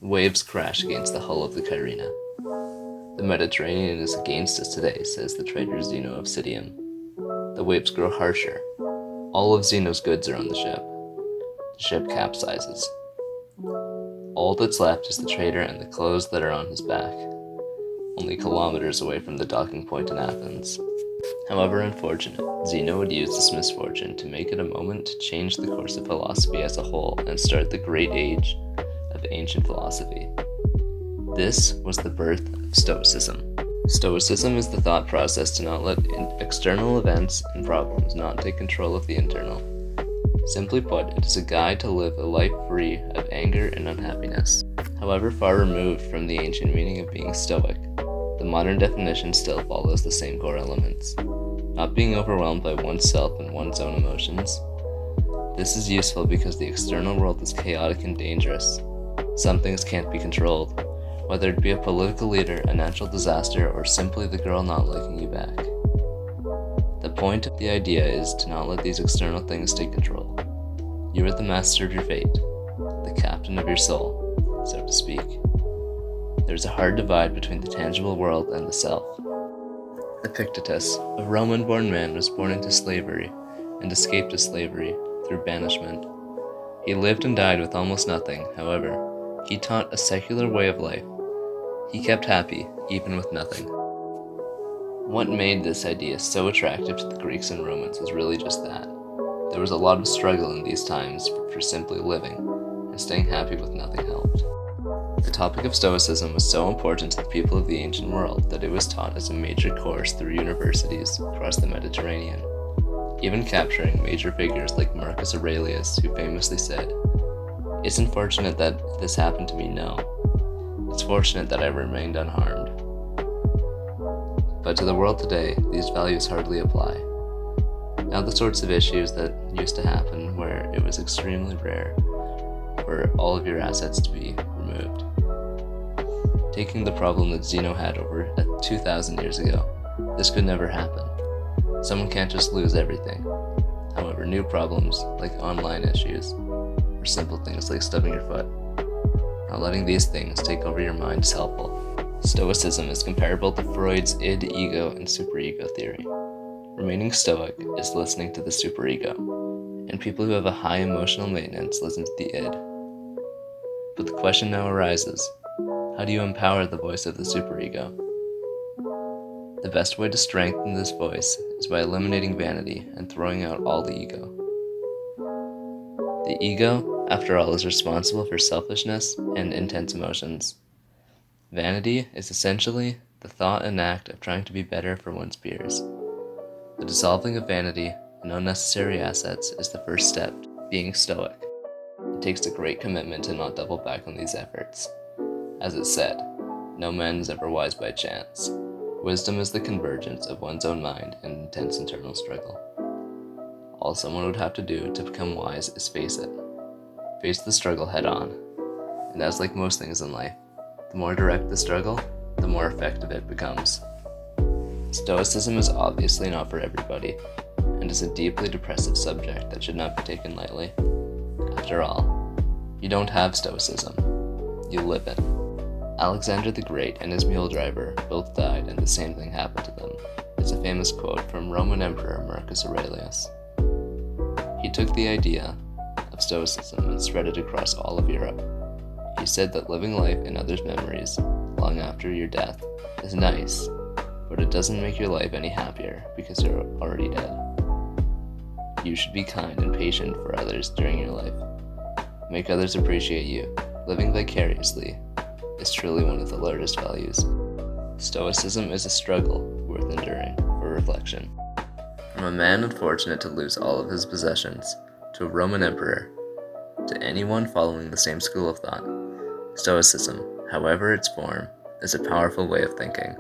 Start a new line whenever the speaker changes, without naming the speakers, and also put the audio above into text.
Waves crash against the hull of the Kyrene. The Mediterranean is against us today, says the trader Zeno of Citium. The waves grow harsher. All of Zeno's goods are on the ship. The ship capsizes. All that's left is the trader and the clothes that are on his back, only kilometers away from the docking point in Athens. However unfortunate, Zeno would use this misfortune to make it a moment to change the course of philosophy as a whole and start the great age of ancient philosophy. This was the birth of Stoicism. Stoicism is the thought process to not let external events and problems not take control of the internal. Simply put, it is a guide to live a life free of anger and unhappiness. However far removed from the ancient meaning of being stoic, the modern definition still follows the same core elements. Not being overwhelmed by oneself and one's own emotions. This is useful because the external world is chaotic and dangerous. Some things can't be controlled, whether it be a political leader, a natural disaster, or simply the girl not liking you back. The point of the idea is to not let these external things take control. You are the master of your fate, the captain of your soul, so to speak. There is a hard divide between the tangible world and the self. Epictetus, a Roman-born man, was born into slavery and escaped to slavery through banishment. He lived and died with almost nothing. However, he taught a secular way of life. He kept happy, even with nothing. What made this idea so attractive to the Greeks and Romans was really just that. There was a lot of struggle in these times for simply living, and staying happy with nothing helped. The topic of Stoicism was so important to the people of the ancient world that it was taught as a major course through universities across the Mediterranean, even capturing major figures like Marcus Aurelius, who famously said, "It's unfortunate that this happened to me, no. It's fortunate that I remained unharmed." But to the world today, these values hardly apply. Now the sorts of issues that used to happen where it was extremely rare for all of your assets to be removed. Taking the problem that Zeno had over 2,000 years ago, this could never happen. Someone can't just lose everything. However, new problems, like online issues, or simple things like stubbing your foot, not letting these things take over your mind is helpful. Stoicism is comparable to Freud's id, ego, and superego theory. Remaining stoic is listening to the superego, and people who have a high emotional maintenance listen to the id. But the question now arises, how do you empower the voice of the superego? The best way to strengthen this voice is by eliminating vanity and throwing out all the ego. The ego, after all, is responsible for selfishness and intense emotions. Vanity is essentially the thought and act of trying to be better for one's peers. The dissolving of vanity and unnecessary assets is the first step to being stoic. It takes a great commitment to not double back on these efforts. As it's said, no man is ever wise by chance. Wisdom is the convergence of one's own mind and intense internal struggle. All someone would have to do to become wise is face it. Face the struggle head on. And as like most things in life, the more direct the struggle, the more effective it becomes. Stoicism is obviously not for everybody, and is a deeply depressive subject that should not be taken lightly. After all, you don't have Stoicism, you live it. Alexander the Great and his mule driver both died and the same thing happened to them. It's a famous quote from Roman Emperor Marcus Aurelius. He took the idea of Stoicism and spread it across all of Europe. He said that living life in others' memories long after your death is nice, but it doesn't make your life any happier because you're already dead. You should be kind and patient for others during your life. Make others appreciate you. Living vicariously is truly one of the largest values. Stoicism is a struggle worth enduring for reflection. From a man unfortunate to lose all of his possessions, to a Roman emperor, to anyone following the same school of thought, Stoicism, however its form, is a powerful way of thinking.